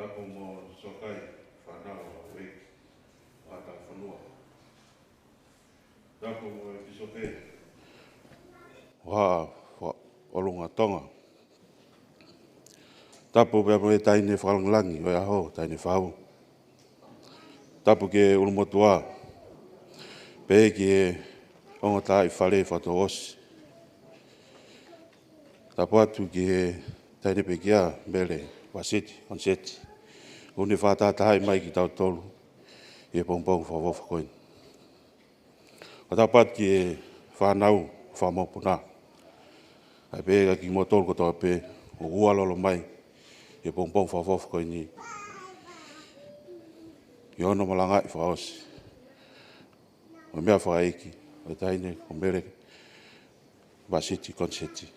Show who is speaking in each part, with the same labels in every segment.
Speaker 1: Tapo mo sokai whanau a wiki ata whanua. Tapo mo episoke. Wa olunga tonga. Tapo pia mo e taine whalanglangi o e aho taine whau. Tapo ke ulumotua. Pe ki e onga tai whale whato osi. Tapo atu ki e taine pe kia Mele Vasiti Koniseti. Une whātātai mai ki tau tolu. I e pongpong whawofa koin. O tapo atu ki e whanau whamopuna. Ai pe ki mo tolu kotoa pe. O ualolo mai. I e pongpong whawofa koin ni. I ono malanga i whaosi. O mea whaeiki. O taine o Mele Vasiti Koniseti.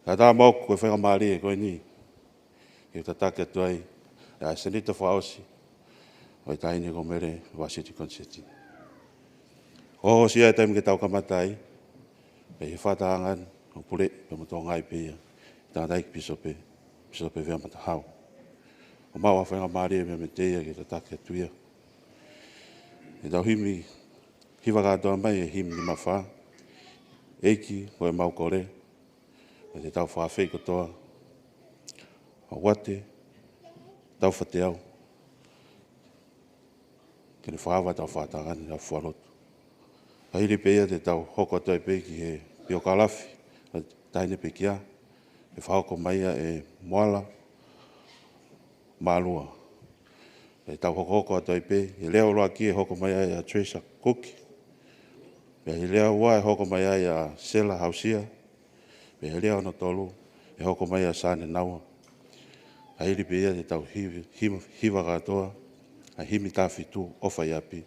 Speaker 1: Ka tā mauku koe whenga maari e koe ni. I ta take atu ai. Ia senita whaosi. O taine o Mele Vasiti Koniseti. O sia e taime ke tau kamatai. E he whataangan. O pule. Pe mo tō ngai pe ia. Tā taiki pisope. Pisope vea mata hau. O maua whenga maari e me te ia ke ta take atu ia. E tau himi. Hiwa kātoa mai e himi ni mawha. Eiki o e mau kore. E te tau whawhei kotoa. O wate. Tau whateau. Kene whawa tau whatangani a whalotu. A hiri peia te tau hoko atu ai peki he pio kalafi. Taine pekia. E whahoko maia e moala. Malua. E tau hoko atu ai pe. E leo roa ki e hoko maia e a Treasure Cookie. E leo ua e hoko maia e a Sela Hausia. E leo na tolu. E hoko maia a Sane Naua. A hiri peia te tau hiwa katoa. A himi tāwhitu ofa i api.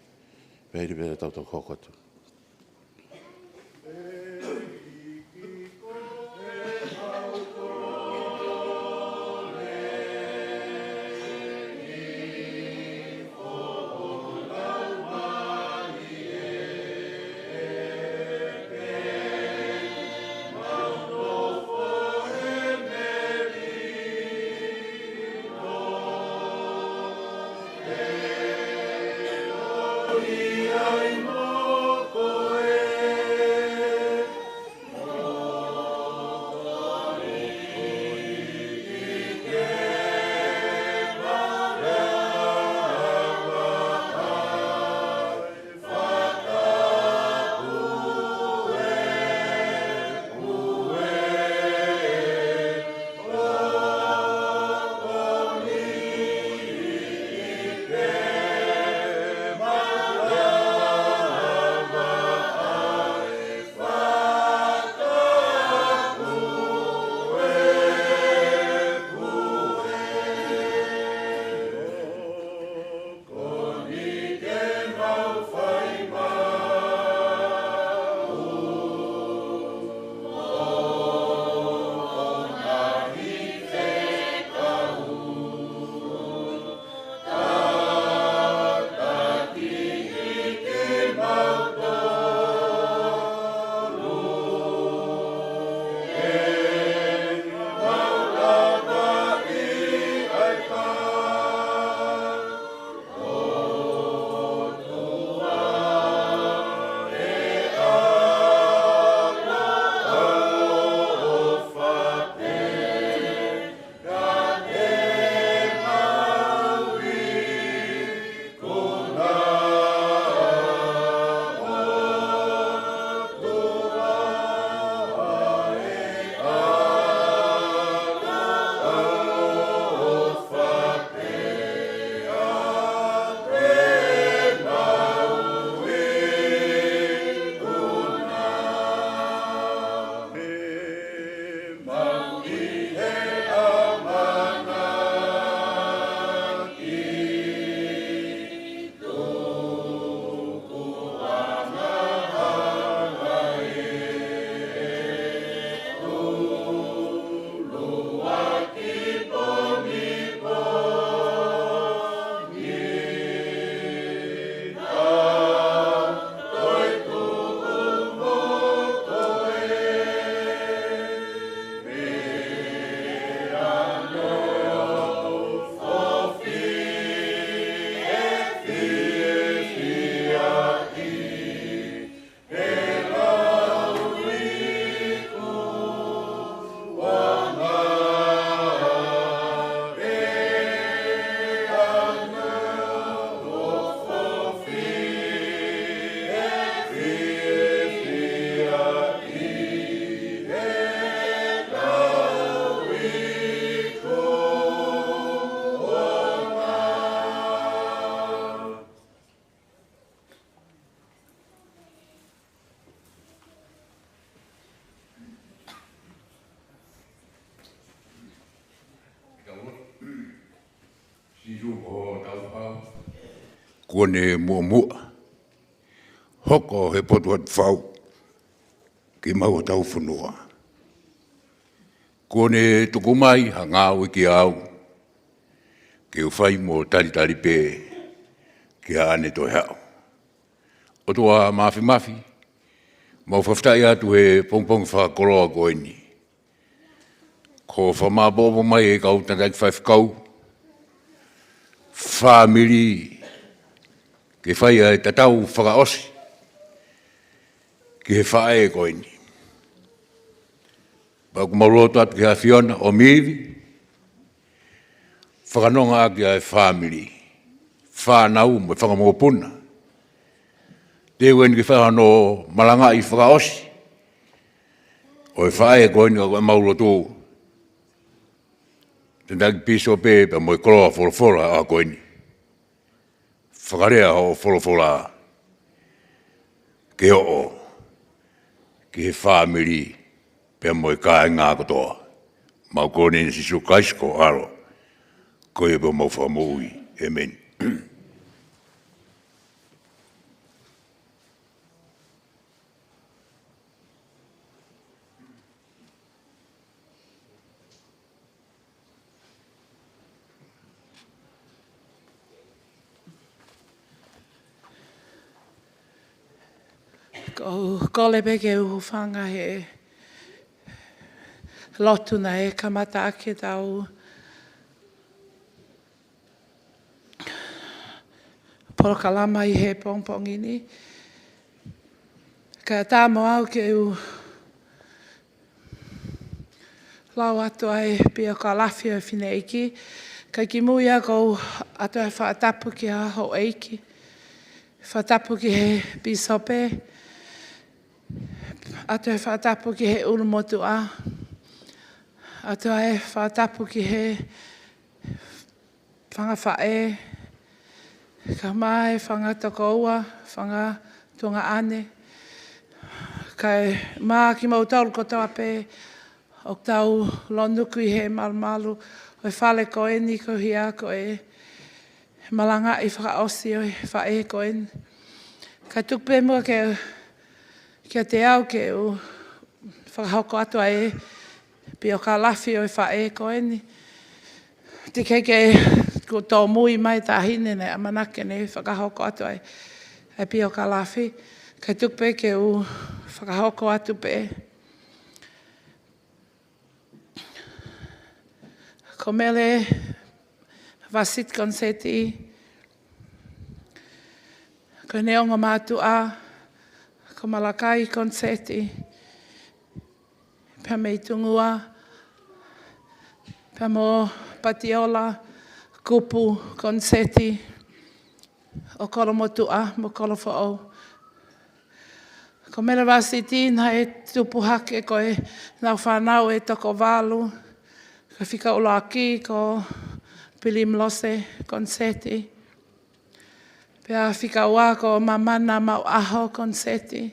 Speaker 1: E hiri peia te tau tau hoko atu.
Speaker 2: Ai mo kone mua. Hoko he potu at whau. Ki mau tau whanua. Kone tukumai ha ngāu ki au. Ki uwhai mo tari pē. Ki ane toi hao. O toa mafi. Mau whaftai atu he pongpong whakoroa koeni. Ko whamabobo mai e kau tantai whaifkau. Whamiri. Ke whai e tatau whakaosi. Ki he whae koeni. Paku maroto atu ki ha Fiona o mivi. Whakanonga aki ai whamiri. Whanau mo whakamopuna. Te wen ki whahano malanga i whakaosi. O e whae koeni o mauroto. Tendaki piso pe pa mo koroa forofora a koeni. Whakarea o forofora. Ke o. Ki he whamiri. Pe mo ka ngā kotoa. Mau kone ni sisu kaisko aro. Koe pe mo whamui. Amen.
Speaker 3: Ko le peke uwhanga he lotuna e kamata ake tau porokalama i he pongpongini. Ka tāmo au ke u lau atu ai pia ka lawhi o whine eiki. Ka ki mui a kou atu ai whaatapu ki a ho eiki. Whaatapu ki he bisope. Atu e whaatapu ki he urumotu a. Atu e whaatapu ki he whangawhae. Ka mai whangatoko ua, whangatunga ane. Kai maa ki mau tauru kotoa pe o tau lonuku i he malumalu. O e whale ko eni ko hia ko e malanga i whakaosi o e whae ko eni. Kai tukpe mua kia te au ke u whakahoko atua e pio ka lawhi o e whae ko eni. Te keke ko tō mui mai tā hine ne amanake ne whakahoko atua e pio ka lawhi. Kai tukpe ke u whakahoko atu pe. Ko Mele Vasiti Koniseti. Ko neonga mātu a. Ko Malakai Koniseti. Pea mei tungua. Pea mo Patiola Kupu Koniseti. O koro motu a, mo koro whaau. Ko Mele Vasiti na e tupu hake ko e nau whanau e toko walu. Ko whika ula aki ko Pili Mlose Koniseti. Pea whika ua ko mamana mau aho Koniseti.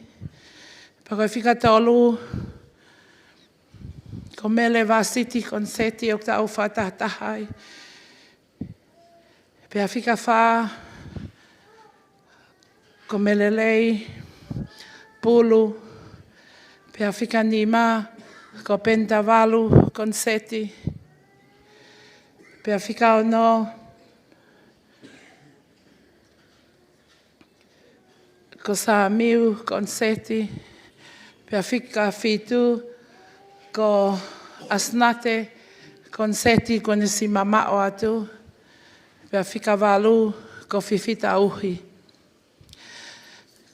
Speaker 3: Pea ko whika tolu ko Mele Vasiti Koniseti o tau whatatahai. Pea whika wha ko Melelei Pulu. Pea whika nima ko Pentavalu Koniseti. Pea whika ono ko Samiu Koniseti. Pea whika whitu ko Asnate Koniseti ko nisi mamao atu. Pea whika walu ko Fifita uhi.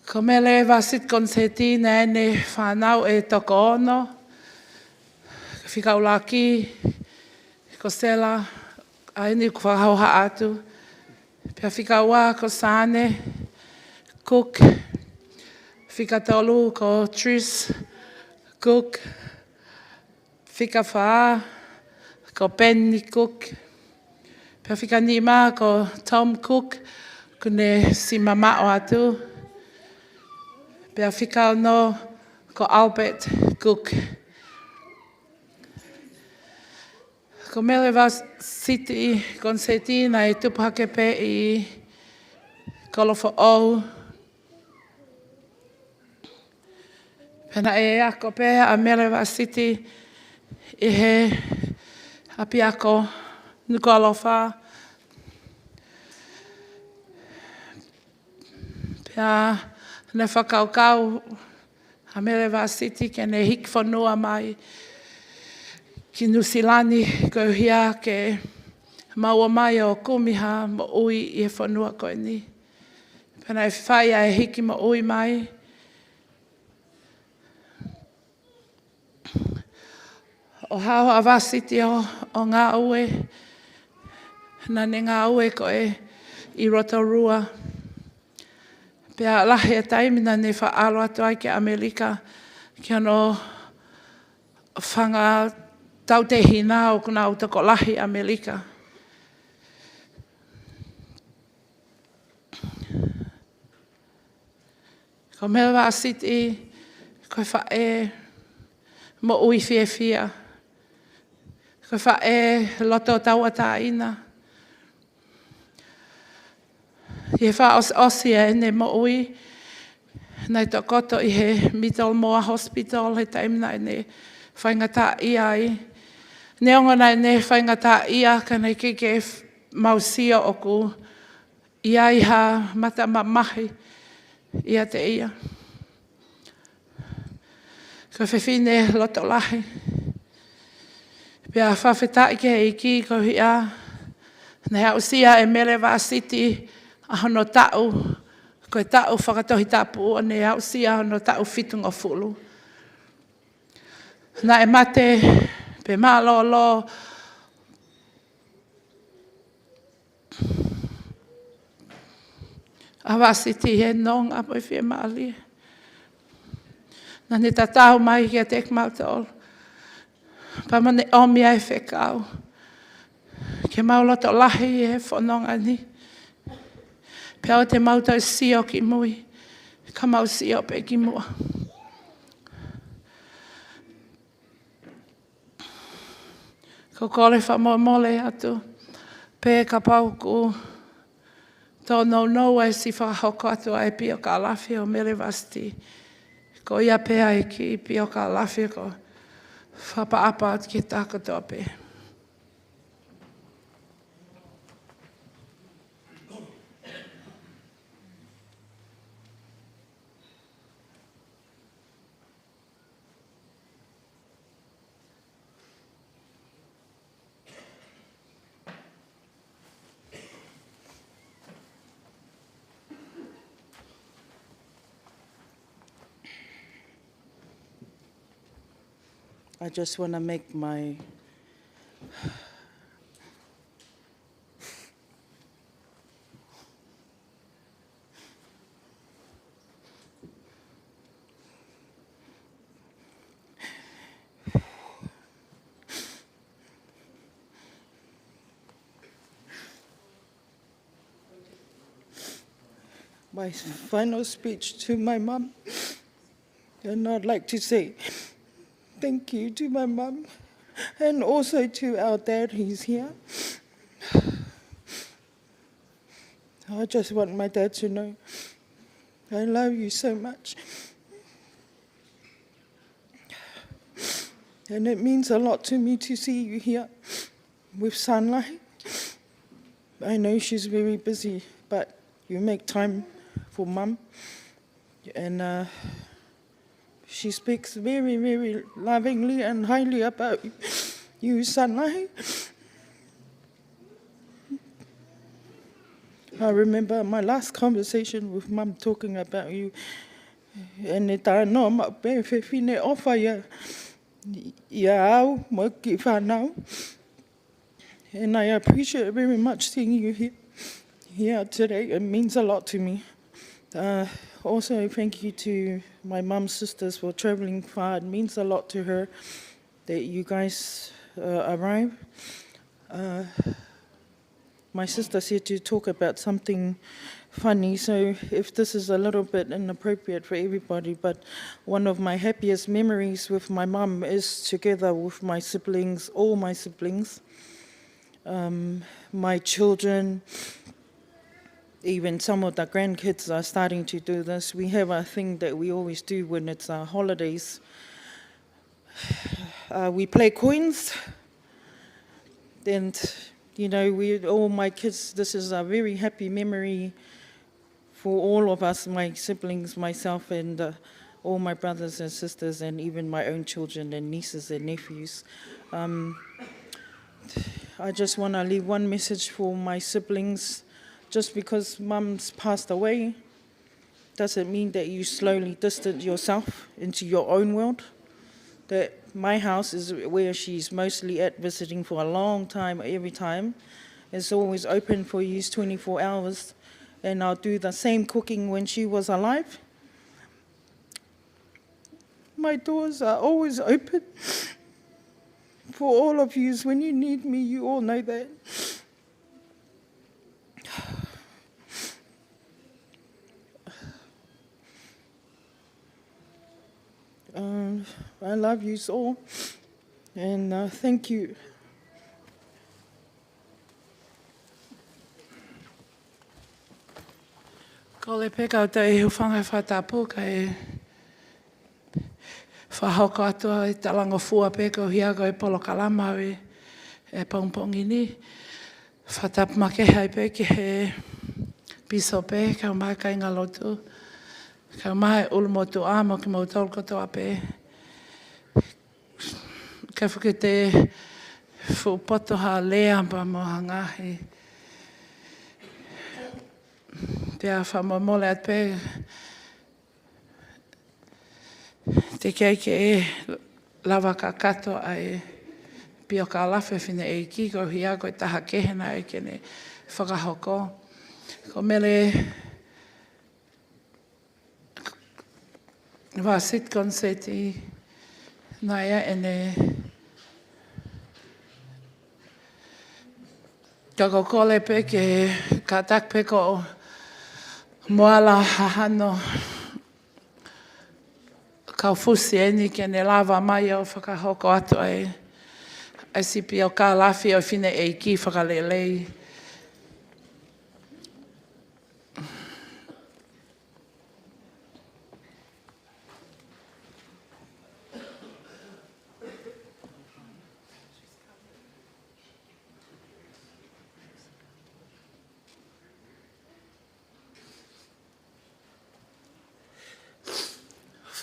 Speaker 3: Ko Mele Vasiti Koniseti na ene whanau e toko ono. Whika ulaki ko Stella a ene ku whakauha atu. Pea whika ua ko Sane Cook. Whika tolu ko Tris Cook. Whika wha ko Penny Cook. Pea whika nima ko Tom Cook. Kune si mamao atu. Pea whika ono ko Albert Cook. Ko Mele Vasiti Koniseti na e tupahake pe I kolofo au. Pena e ako pēa a Mele Vasiti I he api ako nuku alofa. Pea ne whakaukau a Mele Vasiti ke ne hik whanua mai ki Nusilani ko hia ke maua mai o kumiha mo ui I e whanua koe ni. Pena e whai a e hiki mo ui mai. O hao a Vasiti o ngā ue, na ne ngā ue koe I Rotorua. Pea lahi e taimina ne whaalo atu ai ke Amerika ki ano whanga tautehi nā o kuna utako lahi Amerika. Ko Mele Vasiti, koe whae mo ui fia fia. Koe whae loto taua tā ina. Ie wha osia ne mo ui. Nei to koto I he Middle Moa Hospital he taimina ne whaingata ia ai. Ne ongona ne whaingata ia ka nei ke mausia oku. Ia iha mata mamahi ia te ia. Ko whiwhine loto lahi. Pea whawhetai ke iki ko hia. Nei hausia e Mele Vasiti a hono tau. Ko e tau whakatohi tapu o nei hausia hono tau whitunga fulu. Na e mate pe malo lo. A Vasiti he nong a poi whia maali. Na ne tatau mai ki a tek mautol. Pamane omi ai whekau. Ke mauloto lahi e whanonga ni. Pea o te mautau sio ki mui. Ka mau sio pe ki mua. Ko kore whamomole atu. Pe ka pauku. Tō no e si whahoko atu ai pio ka lawhi o Mele Vasiti. Ko ia pea e ki pio ka lawhi ko. Whapaapa at ki tākatoa pe.
Speaker 4: I just want to make my final speech to my mum. And I'd like to say thank you to my mum and also to our dad, he's here. I just want my dad to know I love you so much. And it means a lot to me to see you here with sunlight. I know she's very busy, but you make time for mum. And she speaks very, very lovingly and highly about you, Sunlight. I remember my last conversation with Mum talking about you. And e tā no ma pe whine ofa ia au mo ki whanau. And I appreciate very much seeing you here today. It means a lot to me. Also, thank you to my mum's sisters for travelling far. It means a lot to her that you guys arrive. My sister said to talk about something funny, so if this is a little bit inappropriate for everybody, but one of my happiest memories with my mum is together with my siblings, all my siblings, my children, even some of the grandkids are starting to do this. We have a thing that we always do when it's holidays. We play coins, and you know, all my kids, this is a very happy memory for all of us, my siblings, myself, and all my brothers and sisters, and even my own children and nieces and nephews. I just want to leave one message for my siblings. Just because mum's passed away doesn't mean that you slowly distance yourself into your own world. That my house is where she's mostly at, visiting for a long time, every time. It's always open for use 24 hours. And I'll do the same cooking when she was alive. My doors are always open for all of you. When you need me, you all know that. I love you all, and thank you.
Speaker 3: Ko le peka o te ihu whanga whatapu kai whahoko atua I talanga fua peka o hiago I polo kalama e pongpongi ni. Whatapu makeha I peke he piso pe, ka mai kai ngā lotu. Ka mai ulumotu amo ki mautol kotoa pe. Ka whuke te whupotoha lea pa mo hangahi. Pea whamomole at pe. Te keike lava ka kato ai pio ka lawe whine e kiko hiago I taha kehena e kene whakahoko. Ko Mele Vasiti Koniseti Naya ene kako kole pe ke ka tak pe ko moala hahano ka fusi eni ke ne lava mai o whakahoko atu ai sipi o ka lafi o whine e ki whakalelei.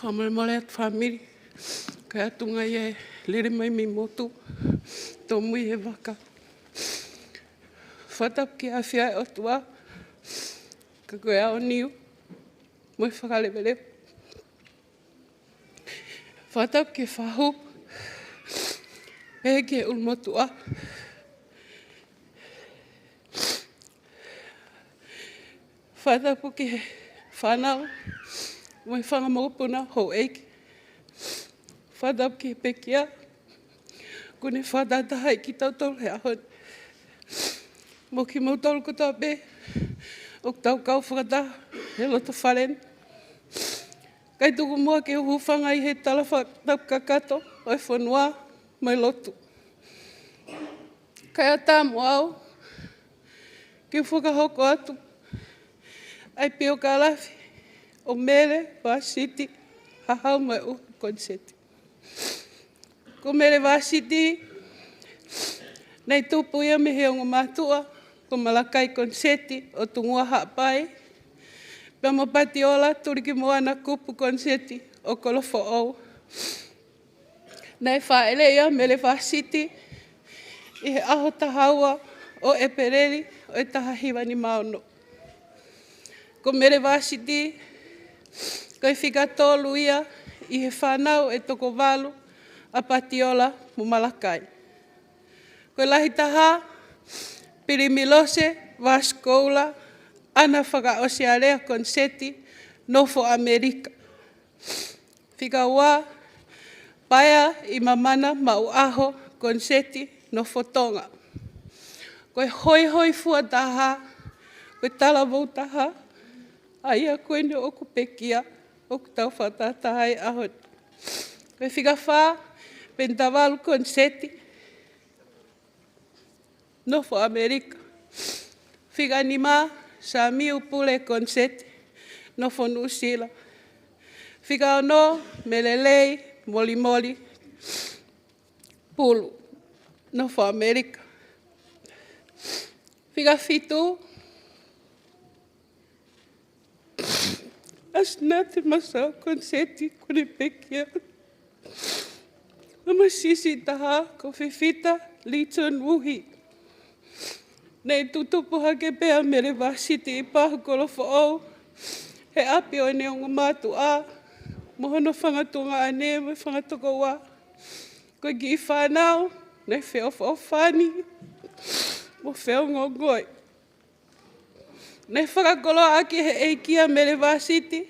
Speaker 5: Whamole at whamiri, kai atunga I lere mai mi motu, tō mui he waka. Whatap ki a whiai o tua, ka koe ao niu, moi whakalewere. Whatap ki whahu, e ke ulmotua. Whatapu ki whanau, moi whangamopuna ho eiki. Whatapu ki pekia, kune whatataha I ki tautolu he ahon. Mo ki mautolu kotoa pe, o tau kau whakata, he loto wharen. Kai tuku mua ke uhuwhanga I he tala whatapu kakato, oi whanua, mai lotu. Kai a tāmu au, ki whakahoko atu, ai pio ka lafi, o Mele Vasiti hahau mai Koniseti. Ko Mele Vasiti, nei tupu ia me he ongo mātua, ko Malakai Koniseti o tungua haapai. Pea mo pati ola, turiki moana kupu Koniseti o kolofo au. Nei whaele ia Mele Vasiti, I he aho tahaua o Epereri o e taha hiwani maono. Ko Mele Vasiti, ko I whikatolu ia I he whanau e toko walu a patiola mo Malakai. Ko lahi taha, Pirimilose, Vaskoula, ana whakaosearea Koniseti, Nofo Amerika. Whikaua, paia I mamana mau aho Koniseti, Nofo Tonga. Ko hoi fua taha, ko talavou taha, aia koe ne oku pekia, oku tau whatataha I ahon. Koe whikawha, Pentawalu Koniseti, Nofo Amerika. Whikanima, sa miu pule Koniseti, no New Zealand. Whika no, Melelei, Moli, Pulu, no for America. Whika fitu, as nate masa Koniseti kone pekia. Mama sisi taha ko whiwhita Leighton Wuhi. Nei tutupuha ke pea Mele Vasiti I pahukolo fo'ou. He api o ne onga mātu a. Mohono whangatunga ane me whangatoko wā. Koe ki I whanau, nei wheo whani. Mo wheo ngongoi. Nei whakakolo aki he eikia Mele Vasiti.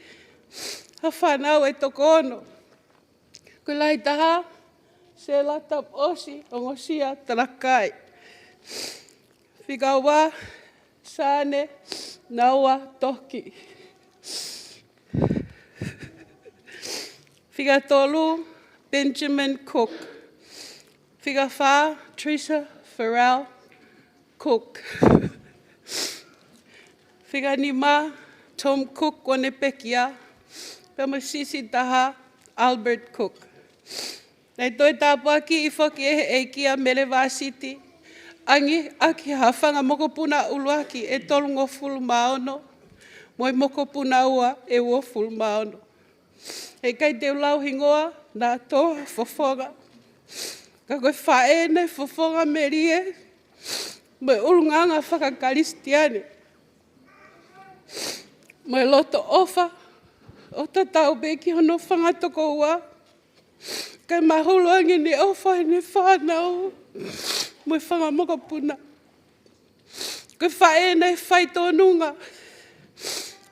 Speaker 5: Ha whanau e toko ono. Koe lai taha. Se latap osi o ngosia tarakai. Whika wā, sāne, naua, toki. Whika tolu, Benjamin Cook. Whika whā, Teresa Farrell Cook. Whika nima, Tom Cook o ne pekia. Pema sisi taha, Albert Cook. Nei toi tāpua ki I whaki e kia Mele Vasiti. Angi aki hawhanga mokopuna uluaki e tolungo fulu maono. Moi mokopuna ua e ua fulu maono. E kai te ulau hingoa nā toa fofonga. Ka koe whae nei fofonga me rie. Moi ulunganga whakakaristiane. Moi loto ofa. O tatau beki hono whangatoko ua. Kai mahulu angi ni ofa ni whanau. Moi whanga moka puna. Kai whae nei whai tōnunga.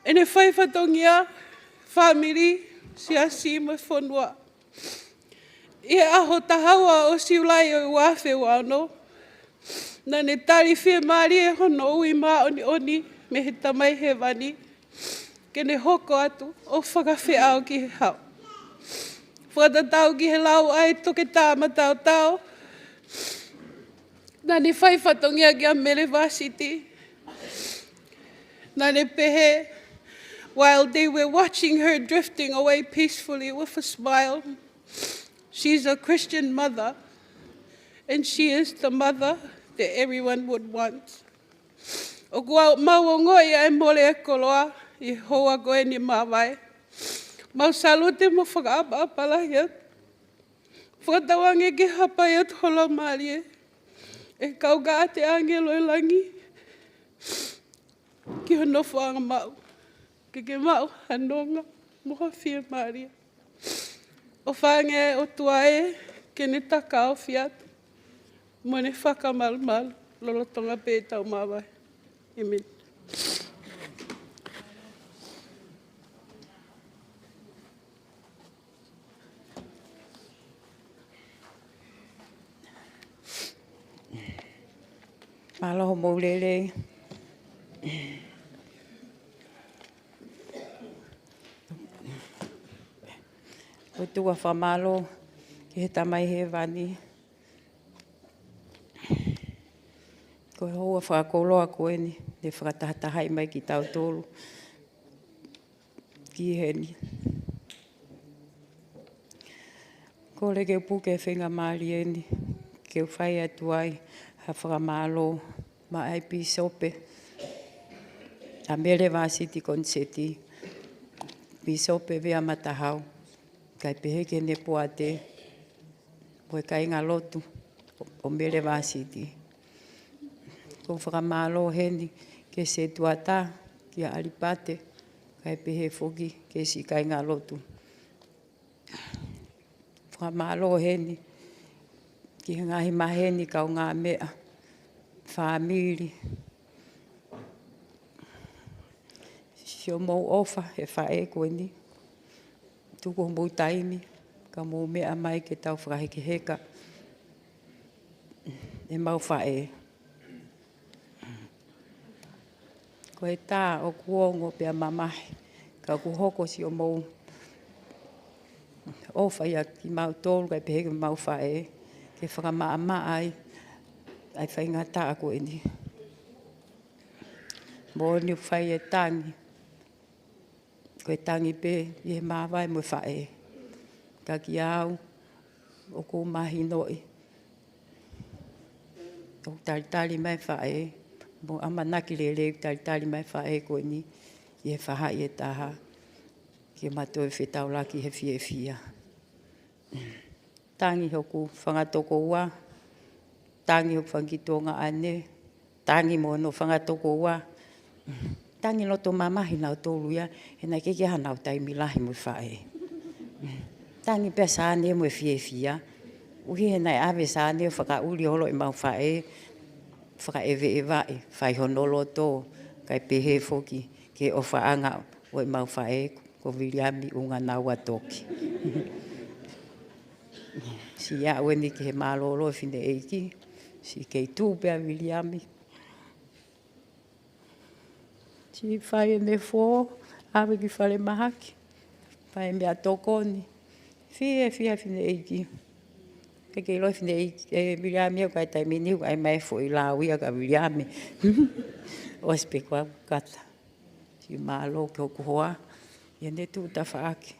Speaker 5: E ne whai whatongia. Whamiri. Siasi moi whanua. Ia aho tahaua o siulai o wafe wano. Na ne tari whie maari e hono ui maa oni. Me he tamai he wani. Ke ne hoko atu. O whakawhi au ki he hau. Whatatau ki he lau ai toke tāma tau. Nā ne whai whatongia ki a Mele Vasiti. Nā ne pehe. While they were watching her drifting away peacefully with a smile. She's a Christian mother. And she is the mother that everyone would want. O kua mauongoi ai mole e koloa. I hoa koe ni mawai. Mau salute mo whakaapa ia. Whakatawange ke hapa ia tola marie. E kauka te angelo I langi. Ki hono whanga mau. Ke mau hanonga moha whia maria. O whange o tuae ke ne taka o fiat. Mo ne whakamalmal lolotonga pe tau mawai. Amen.
Speaker 6: Malo moulele. O tua whamalo ki he tamai he wani. Ko he hoa whakakoloa koe ni. Ne whakatahatahai mai ki tau tolu. Ki he ni. Ko leke puke whenga maari e ni. Ke whai atu ai. Ha whakamalo ma ai pisope. A Mele Vasiti Koniseti. Pisope vea matahau. Kai peheke ne poate. Koe kai ngā lotu. O Mele Vasiti. Ko whakamalo heni. Ke se tuata. Ki a alipate. Kai pehe foki. Ke si kai ngā lotu. Whakamalo heni. Ki ngahi maheni kau ngā mea. Whamiri. Sio mou ofa he whae koe ni. Tuko mou taimi. Ka mou mea mai ke tau whakaheke heka. E mau whae. Ko e tā o kuongo pia mamahe. Ka kuhoko sio mou ofa ia ki mau tolu kai peheke mau whae. Ke whakamaa ai, ai whainga tā koe ni. Mo ni whai e tangi. Koe tangi pe, i he mawai mo whae. Ka ki au, o ko mahi noi. O talitali mai whae. Mo amanaki le talitali mai whae koe ni. I he whaha i e taha. Ke mato e whetau laki he fie fia. Tangi hoku whangatoko ua. Tangi hoku whangitonga ane. Tangi mo no whangatoko ua. Tangi loto mamahi nau tolu ia. He nai keke hanau taimi lahi mo whae. Tangi pia sāne mo e fie fia. Uhi he nai awe sāne o whaka uli holo i mau whae. Whaka ewe e wae. Whai honolo tō. Kai pehe foki. Ke o whaanga o i mau whae. Ko Viliami unga naua toki. Si ia ue ni ki he mālolo e whine eiki. Si kei tū pia Viliami. Si whai e me fō. Awe ki whale mahaki. Whai e mea tokoni. Fie whine eiki. Kei loi whine eiki. E Viliami au kai taimini. Ai mai fō i lauia ka Viliami. Ospe kua kata. Si mālo ki hoku hoa. Ia ne tū ta whaaki.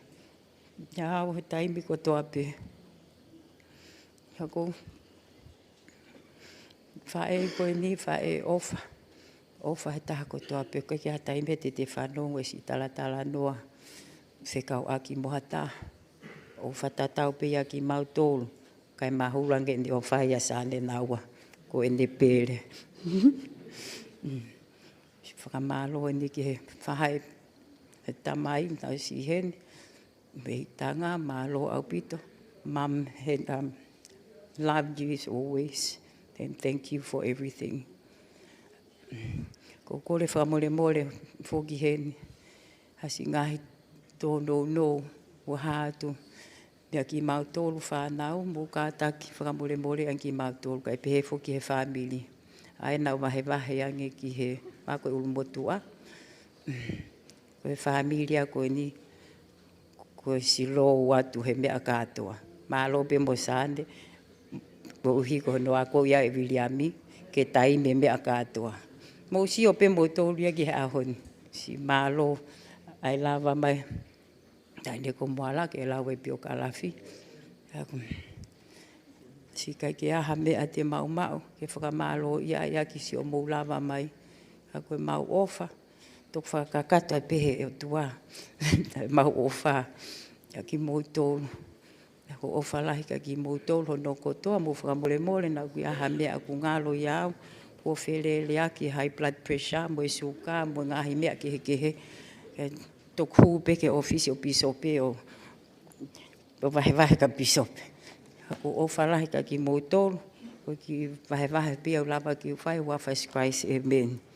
Speaker 6: Ia au he taimi ko toa pe. Ia ko whae koe ni whae ofa. Ofa he taha ko toa pe. Koe ki ha taimi te te whanongo e si tala noa. Whekau aki mohata. Ofa tatau pe ia ki mau tōlu. Kai mahurange ni o whae a sāne naua. Ko e ne pere. Whakamalo e ni ki he whae he tamai nau si heni. Me tanga malo au pito. Mum had loved you as always. And thank you for everything. Ko kore whamore more whoki heni. Hasi ngahi tōno no o hātu. Mea ki mau tōru whānau. Mō kātaki whamore more an ki mau tōru. Kai pehe whoki he whāmili. Ai nau mahe wahe ange ki he mako ulumotua. Koe whamilia koe ni, koe si loo watu he mea katoa. Mālo pe mo sāne, ko uhi ko no ako ia e Viliami, ke tai me mea katoa. Mo si o pe mo tōria ki he ahoni. Si mālo, ai lava mai, tai ne ko moala ke lawe pio kalafi. Si kai ke aha mea te mau mau, ke whakamālo ia ki si o mou lava mai. Koe mau ofa. Tok whakakato ai pehe e o tua. Mau ofa. Ia ki mou tōru. Ko ofa lahi ka ki mou tōru no kotoa. Mou whakamole mole na kui aha mea ku ngalo iau. Ko where lea ki high blood pressure. Mo e suka. Mo ngahi mea ki he kehe. Tok huu pe ke ofisi o pisope o. O vahe ka pisope. Ko ofa lahi ka ki mou tōru. Ko ki vahe pia o lava ki uwhai. Wafas Christ. Amen.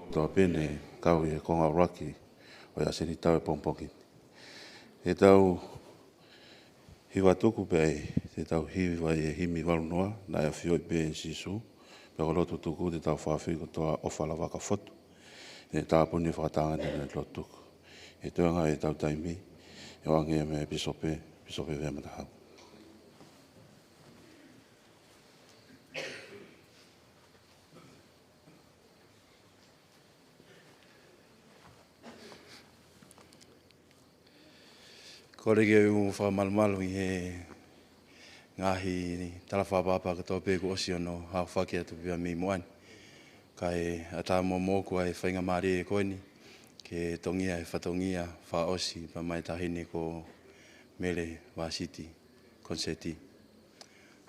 Speaker 1: Toa pene kau e konga raki o ia seni tau e pompoki. E tau hiwa tuku pe te tau hiwa e himi warunoa na e fio i pe e sisu. Pe o lotu tuku te tau whawhi ko toa ofala waka fotu. E tau puni whakatanga nena e lotu tuku. E tuanga e tau taimi e wangi e me pisope vea matahau.
Speaker 7: Korege u whamalumalu i he ngahi talawhapapa ka tō pēku osi ono hau whake atu pia mi moani. Kai ata mo mōku ai whainga maari e koini ke tongia e whatongia wha osi pa mai tahini ko Mele Vasiti Koniseti.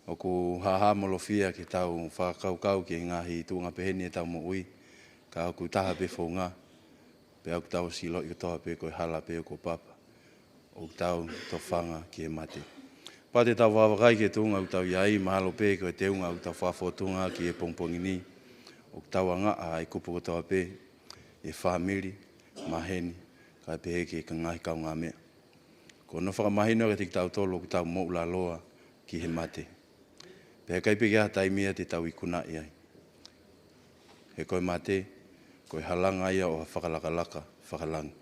Speaker 7: Oku haha molofia ki tau whakaukau ki ngahi tuunga peheni e tau mo ui ka aku taha pe whaunga pe aku tau silo i toha pe koe hala pe ko papa. O tau to whanga ki e mate. Pate tau wawakai ke tunga o tau iai mahalo pe ko e te unga o tau whafotunga ki e pongpongini. O tau anga a e kupu ko toa pe e whamiri, maheni, ka pe heke ka ngahi kau ngā mea. Ko no whakamahino ke tik tau tolo o tau moula loa ki he mate. Pe kai pe kia taimia te tau ikuna iai. He koe mate, koe halanga ia o whakalakalaka, whakalanga.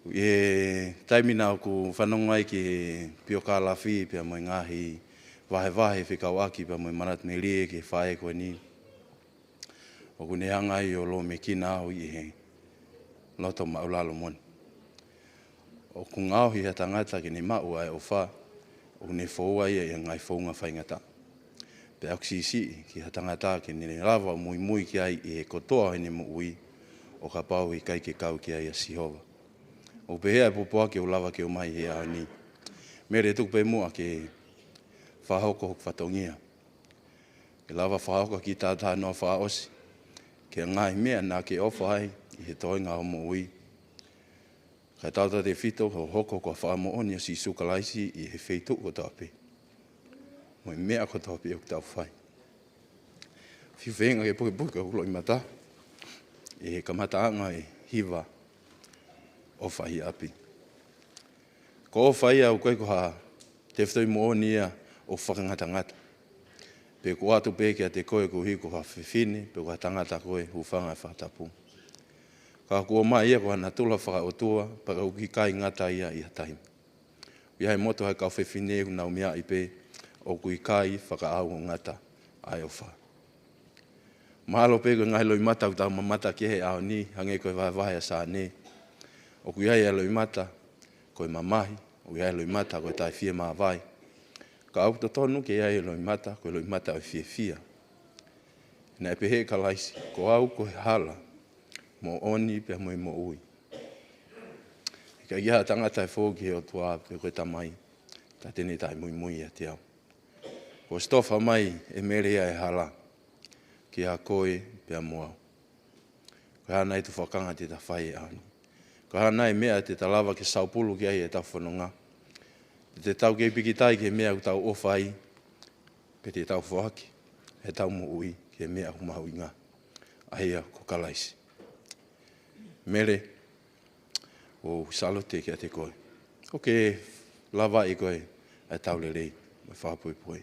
Speaker 7: E taimina ku whanongai ki pio ka lawhi pia moi ngahi wahe whikau aki pia moi marat me rie ki whae koe ni. O ku nehangai o lo me kina au i he loto maulalo moni. O ku ngau hi hata ngata ki ni mau ai o wha o ku ne whaua ia i ngai whaunga whaingata. Pe au sisi ki hata ngata ki ni lava mui ki ai i he kotoa hene mo ui o ka pau i kai ke kau ki ai a Sihova. O pehea e popoa ke o lava ke o mai he a ni. Mere tuku pe mua ke whahoko hok whatongia. Ke lava whahoko ki tātā noa whaosi. Ke ngai mea nā ke ofa ai i he toinga homo ui. Kai tauta te whito ho hoko ko whaamo si sukalaisi i he wheitu ko tāpe. Moi mea ko tāpe o tau whai. Whiwhenga ke puke ulo i mata. E he kamataanga e hiwa. O whahi api. Ko o whai au koe ko ha te whtoi mo nia o whakangatangata. Pe ko atu peke a te koe ko hi ko ha whiwhine, pe ko ha tangata koe hu whanga whatapu. Ka kua mai ia ko na tula whakaotua, pa ka uki kai ngata ia taimi. Ia he moto hai kau whewhine na umia i pe, o kui kai whakaau o ngata ai o wha. Mahalo pe ko ngai loi mata utau mamata ke he ao ni, hange koe vai sa ne. O kui ai loi mata, koe mamahi, o ia loi mata koe tai fia maa vai. Ka au to tonu ke ai loi mata, koe loi mata o fia. Na e pehe ka laisi, ko au koe hala, mo oni pe moi mo ui. Ka ia tangata e fōki o tua pe koe tamai, ta tene tai mui a te au. Ko stofa mai e merea e hala, ki a koe pe a moau. Ko hana i tu whakanga te ta whai e ani. Ko hana e mea te talawa ke saupulu ki ai e tau whanonga. Te tau kei pikitai ke mea u tau ofai, pe te tau whaki, he tau mo ui ke mea humau inga. Ahia ko kalaisi. Mele, o salote ki a te koe. O ke lava i koe e tau le rei, me whapui.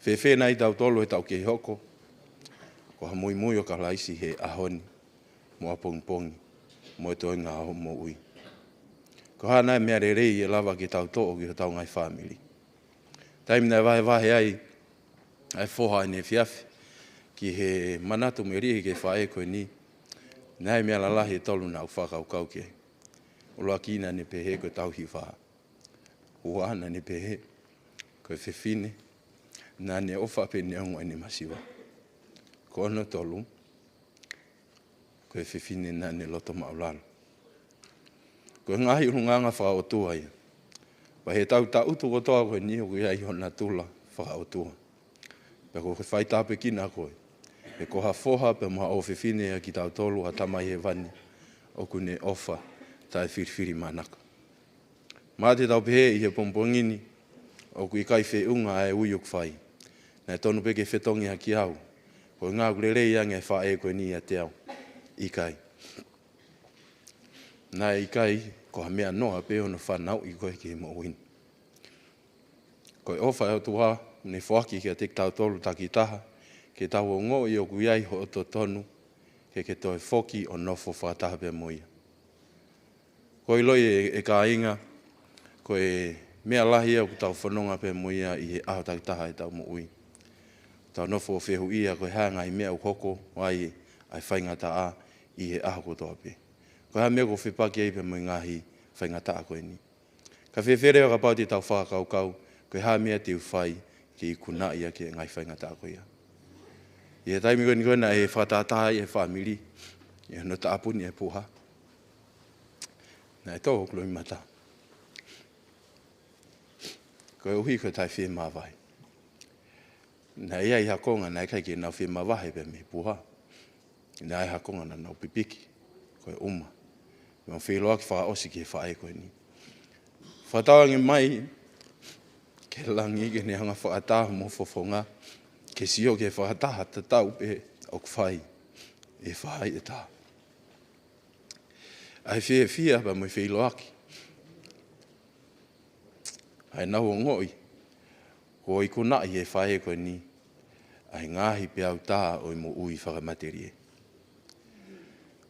Speaker 7: Whewhe nei tau tolo e tau ke hoko, ko ha mui o kalaisi he ahoni, mo a pongpongi, mo e toi ngā ho mo ui. Ko hana e mea re rei e lava ki tau to'o ki tau ngai whamiri. Taimi nei vahe ai whoha ne fiafi, ki he manatu me rihi ke whae koe ni, nei mea lalahi e tolu na whakau kau ke. Uloa kina ne pehe koe tau hi wha. Uana ne pehe, koe whewhine, na ne ofa pe ne ongo ne masiwa. Ko ono tolu, koe whewhine na ne loto maulalo. Koe ngahi urunganga whakaotua ia. Wa he tau ta utu kotoa koe ni o koe ai hona tula whakaotua. Pe koe whaitape kina koe. E ko ha foha pe maha o whewhine a ki tau tolu a tamai he vani o kune ofa tai whirwhiri manaka. Mā te tau pehe i he pompongini o kui kai whe unga e uiuk whai. Nei tonu peke whetongi ha ki au. Koe ngā kurerei ange whae koe ni a te au. I kai. Nai i kai, ko ha mea noa pe ono whanau i koe ki he mo win. Koe ofa e o tuha, ne whaki ki a te tau tolu taki taha, ke tau o ngō i o kuiai ho o to tonu, ke toi whoki o nofo whataha pe moia. Koe loi e ka inga, koe mea lahi au tau whanonga pe moia i he aho taki taha e tau mo ui. Tau nofo o whehu ia koe hanga i mea ukoko, wai ai whaingata a i he aho kotoa pe. Koe ha mea ko whipaki ei pe moi ngahi whaingata a koe ni. Ka whewhere o ka pau te tau whakau, koe ha mea te uwhai ki i kuna ia ke ngai whaingata a koe ia. I he taimi koe ni koe na e whatataha i e whamiri, i he no taapuni e puha. Na e tō kloi mata. Koe uhi koe tai whi mawai. Na ia i hakonga na e kai ke nau whi mawai pe me puha. Na e hakonga na nau pipiki, koe uma. Me o whiloa ki whakaosi ki e whae koe ni. Whatawangi mai, ke langi ke ne hanga whaataha mo fofonga, ke sio ke whaataha te tau pe o kwhai, e whae e tā. Ai whia pa mo i whiloa ki. Ai nau o ngoi, ko i kunai e whae koe ni, ai ngahi pe au tā o i mo ui whakamaterie.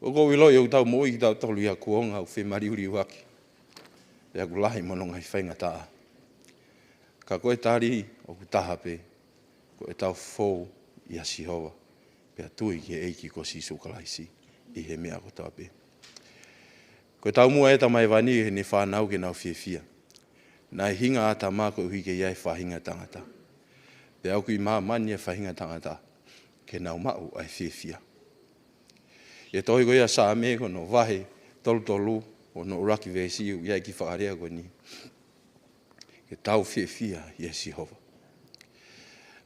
Speaker 7: O ko wiloi o tau mo i tau tolu ia kuonga o whi mariuri waki. Ia kulahi mononga i whainga taa. Ka koe tari o kutaha pe, ko e tau fōu i a Sihova, pe atui ki e eiki ko sisu kalaisi i he mea kotoa pe. Ko e tau mua e tamai wani he ne whanau ke nau whiewhia. Na e hinga ata mā ko uhi ke iai whahinga tangata. Pe au kui mā mani e whahinga tangata, ke nau mau ai whiewhia. E tohi ko ia saa me ko no wahe tolu o no uraki vesi u iai ki whaarea ko ni. E tau whiewhia i e Sihova.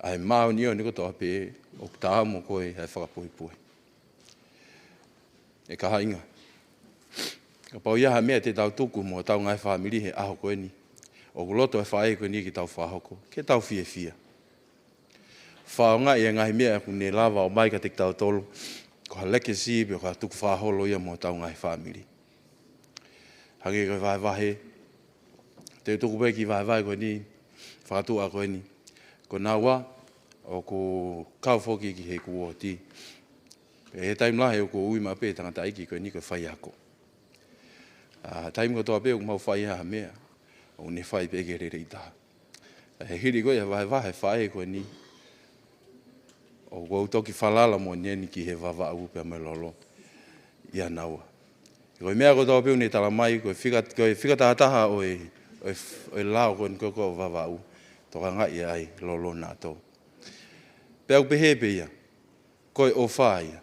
Speaker 7: Ai māo ni o ni kotoa pe o tā mo koe ai whakapuipui. E ka hainga. Ka pau iaha mea te tau tuku mo tau ngai whamiri he aho koe ni. O kuloto e whae koe ni ki tau whahoko. Ke tau whiewhia. Whaonga i e ngai mea ku ne lava o mai ka te tau tolu. Ko ha leke si pe ko ha tuku whaholo ia mo tau ngai whamiri. Hange koe vahe. Te tuku peki vahe koe ni. Whakatua koe ni. Ko nā wā, o ko kau whoki ki he kuoti. E taim lahe o ko ui ma pe tangata iki koe ni koe whai ako. Taim ko toa pe o mau whai ha mea, o ne whai pe ke rere i taha. He hiri koe e wahe whae koe ni, o kou toki whalala mo nieni ki he wawa au pe me lolo ia naua. Koe mea ko toa pe o ne tala mai, koe whika tahataha o e lao koe ni koko o wawa au, toka ngai ai lolo nā tō. Pe au pehe pe ia, koe o whaia.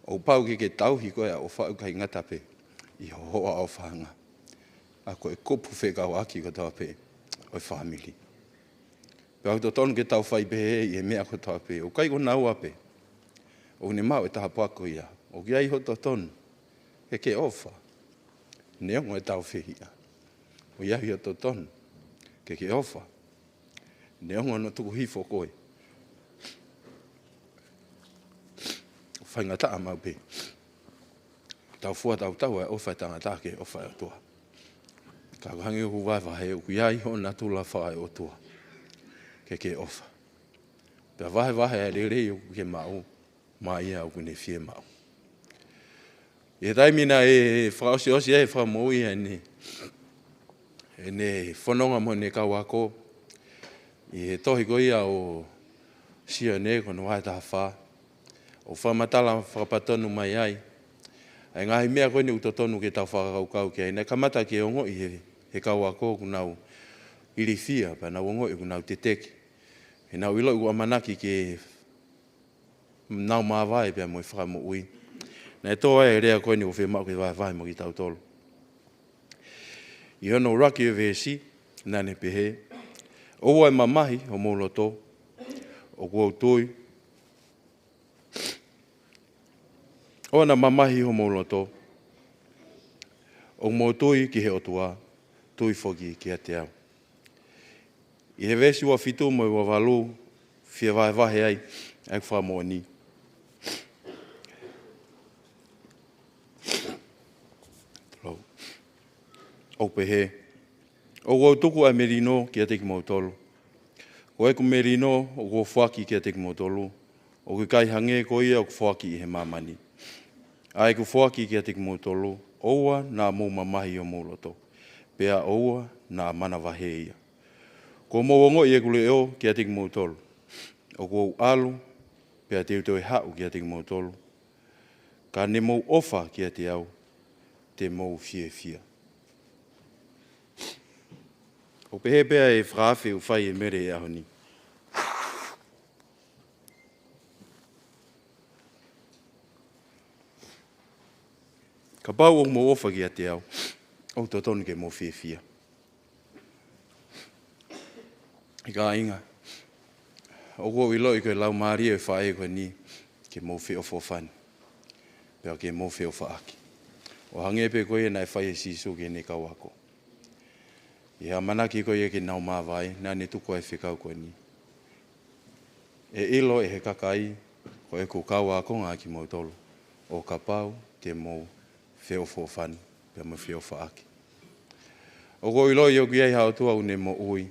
Speaker 7: O pau ke tauhi koe a o whau kai ngata pe, i hoa o whanga. A koe kopu whekau aki ko toa pe, o whamili. Pe au to tonu ke tau whai pehe i e mea ko toa pe, o kai ko nau ape, o ne mau e taha pako ia, o ki ai ho to tonu, ke ofa, neongo e tau whihia. O iahi o to tonu, ke ofa, neongo no tuku hifo koe. Whainga taa mau pe. Tau fua tau e ofa tangata ke ofa e tua. Ka hangi o vai vai o iai ho na tula whae o tua. Ke ofa. Pea vai e rere o ke mau, mai ia o kune fie mau. E taimina e whaosi osi e whamoi e ne whanonga mo ne kawako. I he tohi goia o sia ne kono wae taha wha. O whamatala whakapatonu mai ai. Ai ngahi mea koe ni utotonu ke tau whakakaukau ki ai. Nei kamata ki ongo i he kawako kunau irifia, pa nau ongo i kunau te teki. He nau ilo i amanaki ke nau mawai pia mo i whakamo ui. Nei toa e rea koe ni o whemau ke vai mo ki tau tolu. I hono raki e vesi, nane pehe. Oua e mamahi o mouloto, o kua utui. O na mamahi ho mouloto. O moutui ki he otua, tui foki ki a te au. I he vesi ua fitu mo i ua walu, fia vahe ai, ai wha mo ni. O pehe. O kua tuku a merino ki a teki mautolu. O eku merino o kua whaki ki a teki mautolu. O kua kai hange ko ia o kua whaki i he mamani. A eku whaki ki a teki mautolu. Oua nā mou mamahi o mouloto. Pea oua nā mana wahe ia. Ko mouongo i eku leo ki a teki mautolu. O kua alu, pea te utoi hau ki a teki mautolu. Ka ne mou ofa ki a te au, te mou fie. O pehe pea e whaafe u whai e mere e ahoni. Ka pau o mo ofa ki a te au, o totonu ke mo fie. I ka inga, o kua ilo i koe lau maari e whae koe ni, ke mo fie o fofani. Pea ke mo fie o whaaki. O hange pe koe na e whae e sisu ke ne kawako. I ha manaki koe e ke nau mawai, nā ne tuko e whikau koe ni. E ilo e he kakai, koe ko kawako ngā ki mautolu. O ka pau te mo feo fofani, pia mo feo whaaki. O ko ilo i o ki ei hao tua une mo ui,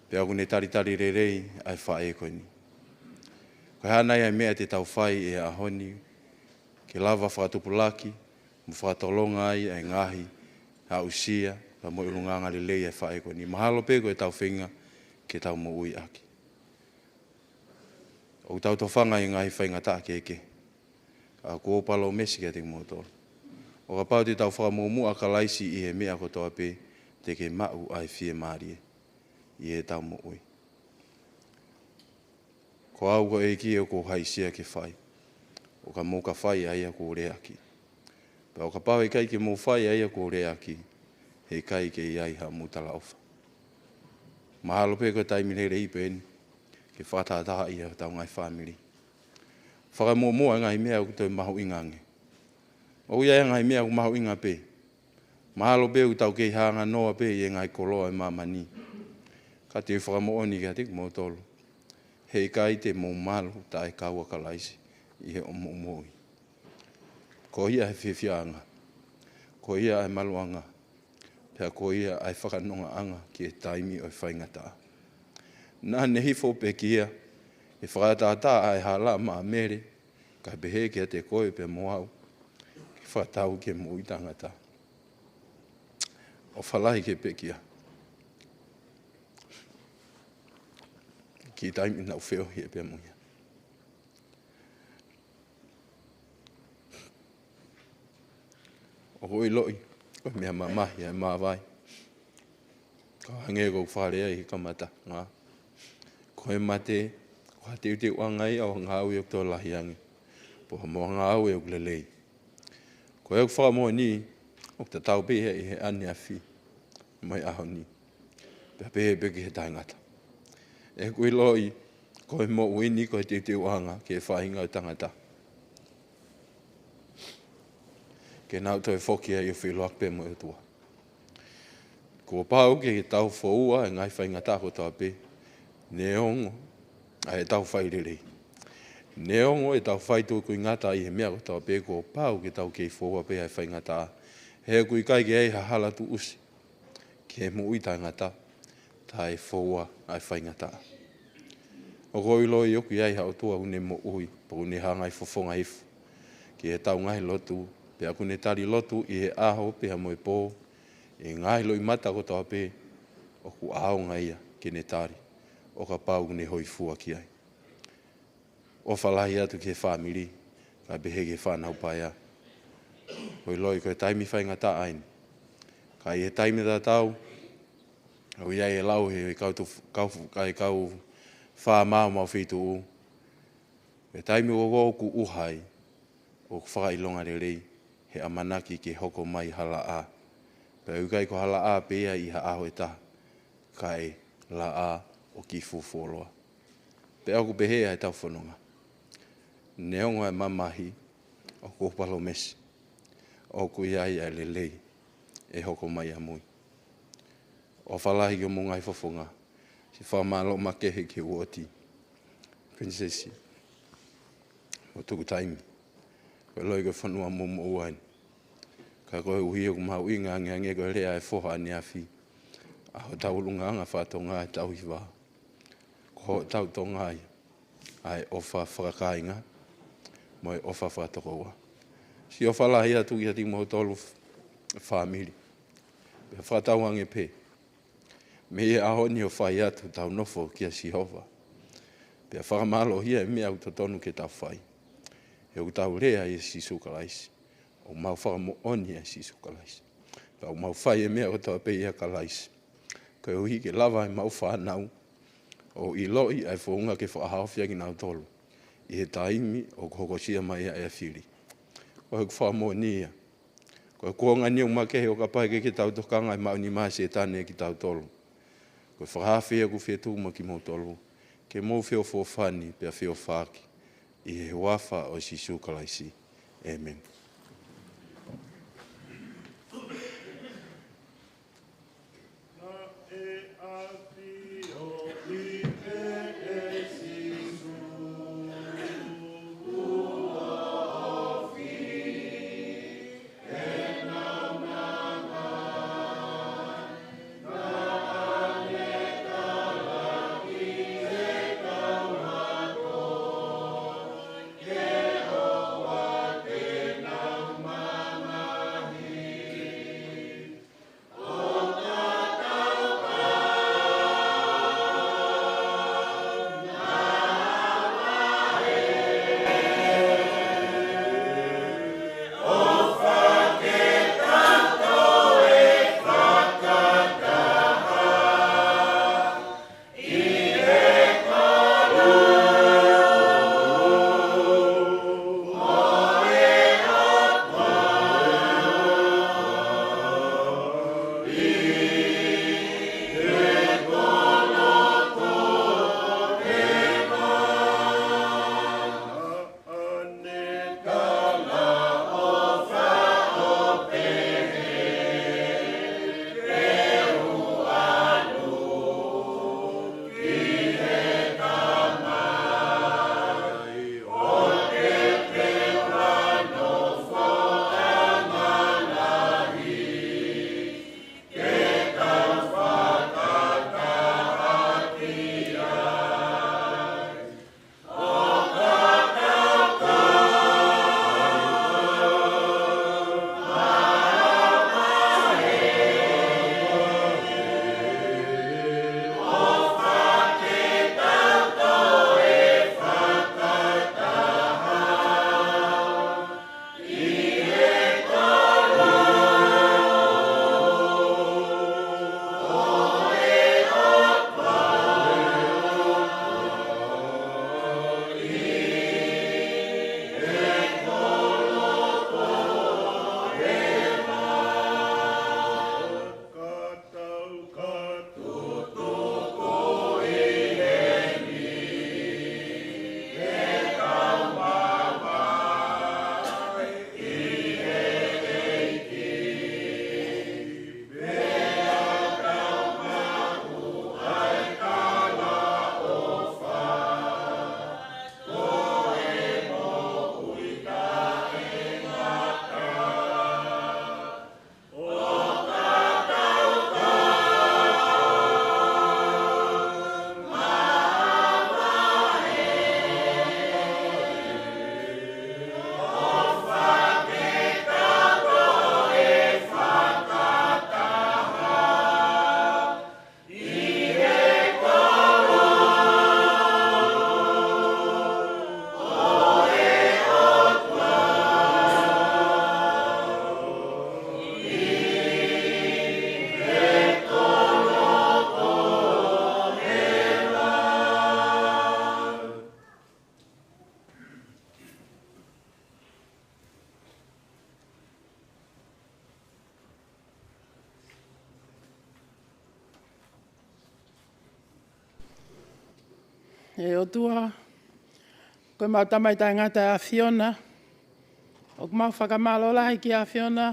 Speaker 7: pia kune tari rerei ai whae koe ni. Koe hanai ai mea te tau whai e ahoni, ke lava whakatupulaki, mo whakatolonga ai e ngahi, hausia, pa mo ilunganga lelei e whae koe ni. Mahalo pe koe tau whinga, ke tau mo ui aki. O tau to whanga i ngahi whainga ta keke. A kua palo mesi ke te motoro. O ka pau te tau whakamumua ka laisi i he mea ko toa pe, te ke mau ai fie maarie, i he tau mo ui. Ko au ko e ki o ko haisia ke whai. O ka mō ka whai ai a ko reaki. Pa o ka pau e kai ke mō whai ai a ko reaki, he kai ke iai ha mutala ofa. Mahalo pe ko taimine rei peni, ke whatataha i a tau ngai whamiri. Whakamumua ngai mea o kutoi mahu ingange. O ia ngai mea o mahu inga pe. Mahalo pe o tau kei hanga noa pe i ngai koloa e mamani. Ka te whakamooni ka tiku mo tolu. Hei kai te mō malu ta e kaua ka laisi i he omo moi. Ko ia he whiwhianga. Ko ia e maluanga. Pea ko ia ai whakanonga anga ki e taimi o e whaingata. Nā ne hifo pe kia, e whakatata ai hala maa mere, Ka behe ke te koe pe moau. Ki whatau ke mui tangata. O whalahi ke pekia. Ki taimi nau wheo hi pe muia. O hoi loi, o mea mamahi ai mawai. Ka hange kou wharea i kamata. Ngā. Koe mate, ko hate te uangai au ngāu i okto lahiangi. Po mo ngāu e ukulelei. Ko e whakamoa ni, o ta tau pehe i he ane a whi. Mai aho ni. Pea pehe peke he taingata. E koe loi, koe mo uini koe te uanga ke whainga o tangata. Ke nau toi whokia i o whiloak pe mo e tua. Ko pāu ke tau whaua e ngai whainga tāko tā pe. Ne ongo, a e tau whairerei. Ne ongo e tau whaitu kui ngata i he mea ko tā pe ko pāu ke tau kei whaua pe ai whainga tā. He kui kai ke ei hahala tu usi. Ke mo ui tā ngata, tā e whaua ai whainga tā. O koi loi oku iai hao tua une mo ui, po une hangai fofonga ifu. Ki e tau ngai lotu, pe aku ne tari lotu i he aho pe ha moe pō. E ngai loi mata ko tau pe, o ku ao ngaia ke ne tari. O ka pau ne hoi fua ki ai. O whalahi atu ke whamiri, ka behe ke whanau paia. Hoi loi koe taimi whainga ta aini. Ka i he taimi ta tau, o iai e lau he kau wha mau mau whitu u. E taimi o ku uhai, o whakailonga re rei, he amanaki ke hoko mai hala a. Pe ukai ko hala a pea i ha aho e taha, kai la a o ki fuwholoa. Pe aku pehe ai tau whanonga. Neongo e mamahi, o ko palo mesi, o ku iai ai lelei, e hoko mai a mui. O whalahi o mungai whafonga, si whamalo makehe ke uoti. Princessi, o tuku taimi, koe loi koe whanua mumu uaini. Ka koe uhi o kumau inga nge koe rea e whoha ni awhi. Aho tau lunga anga whatonga e tau hiwa. Ko tau tonga ai, ai ofa whakakainga, moi ofa whatokoua. Si o whalahi atu i ati mo tolu whamiri. Pe whatau ange pe. Me e aho ni o whai atu tau nofo kia si hova. Pe whakamalo hia e mea utotonu ke tau whai. E u tau rea e si sukalaisi. O mau whakamo oni e si sukalaisi. Pe au mau whai e mea o tau pe ia kalaisi. Koe uhi ke lava e mau whanau. O i loi ai whaunga ke whaahawhia ki nau tolu. I he taimi o kokosia mai e whiri. Koe whakamo ni ia. Koe kuonga ni o makehe o ka pai ke tau tokanga e mau ni maasi e tane ki tau tolu. Koe whakawhia ku whetu ma ki mau tolu. Ke mou whio whofani pe a whio whaki. I he wafa o si sukalaisi. Amen.
Speaker 8: Now
Speaker 3: E o tua, koe mau tamaita ngata a Fiona, o mau whakamalo lahi ki a Fiona,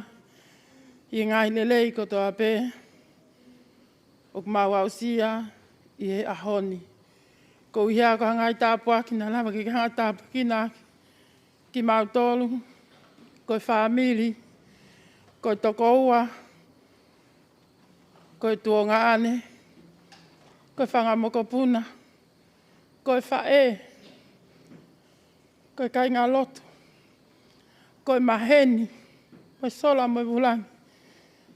Speaker 3: i ngai lelei ko toa pē, o mau ausia, i he ahoni. Ko ia ko hangai tāpua ki na lava ki hangai tāpua ki nā, ki mau tolu, koe whaamiri, koe toko ua, koe tuonga ane, koe whangamoko puna, koe whae, koe kai ngā loto, koe maheni, koe sola mo vulangi,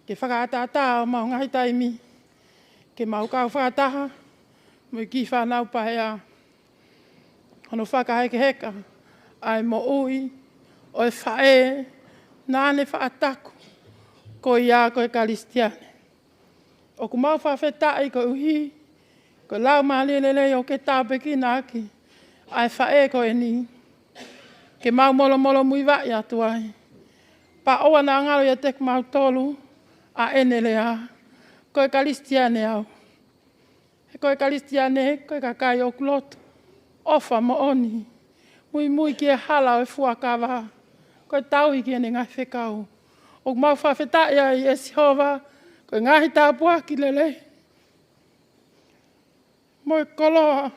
Speaker 3: ke whakaatata o mau ngai taimi, ke mau kau whakataha, mo ki whanau pahea. Hono whakaheke heka, ai mo ui, oi whae, nāne whaataku, ko ia koe karistiane. O ku mau whawhetai ko uhi, ko lau maalelele o ke tāpe ki nāki, ai whae ko e ni, ke mau molo molo mui wai atu ai. Pa oa nā ngaro ia tek mau tolu, a enele a, koe karistiane au. He koe karistiane, koe kakai o kuloto, ofa mo oni, mui mui ki e hala o e fuakawa, koe tau i ki ene ngai whekau. O mau whawhetai ai e Sihova, koe ngahi tāpua ki lele. Mo e koloa,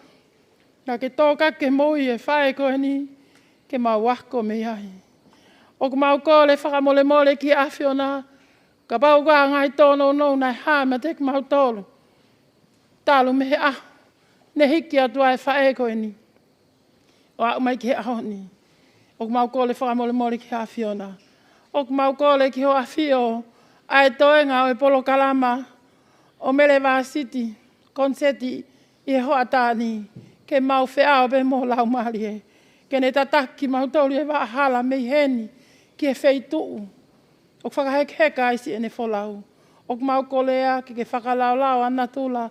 Speaker 3: na ke tōka ke moi e whae koe ni, ke mau wako me ai. O ku mau kōle whakamole mole ki a Fiona, ka pau kua ngai tōno nou nai hāma te ku mau tōlu. Tālu me he aho, ne hiki atua e whae koe ni. O au mai ki he aho ni. O ku mau kōle whakamole mole ki a Fiona. O ku mau kōle ki ho a Fio, ai toenga o e polo kalama, o Mele Vasiti Koniseti i he hoa tāni, ke mau whea o be mo lau maari e. Ke ne tataki mau tōlu e waa hala mei heni, ki e whei tuu. O whakahek heka isi ene wholau. O ku mau kolea, ke whakalau lau ana tula,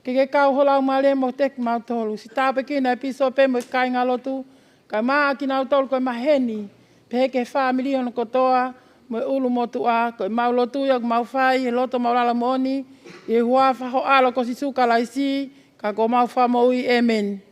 Speaker 3: ke kau holau maari e mo tek mau tōlu. Si tāpe kina e piso pe mo kai ngalotu, kai maa ki nau tōlu koe maheni, pe heke whaamiri ono kotoa, mo e ulu motu a, koe mau lotu ia, mau whai, e loto mau lala moni, e hua whaho alo ko si suka laisi, ka ko mau whamoi, amen.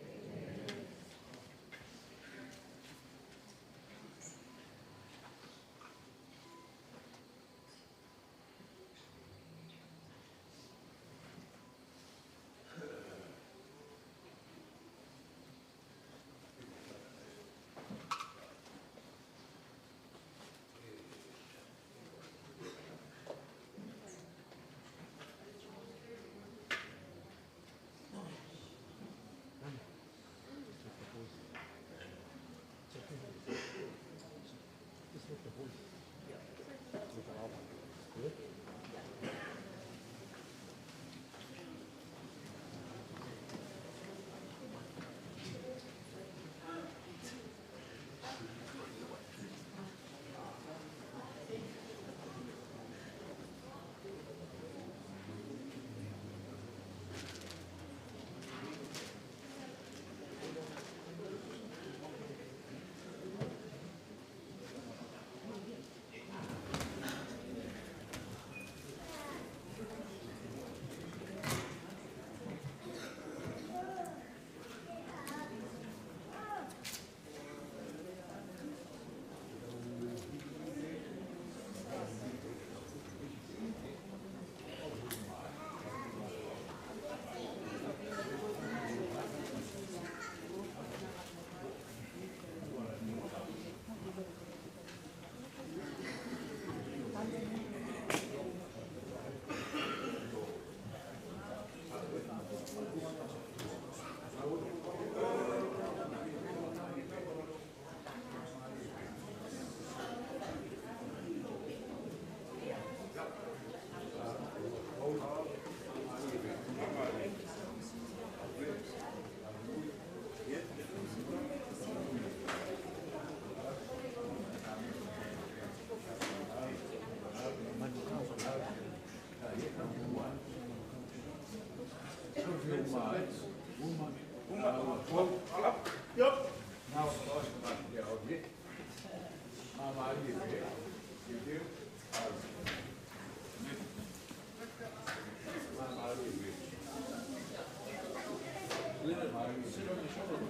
Speaker 8: Sit on the shoulder.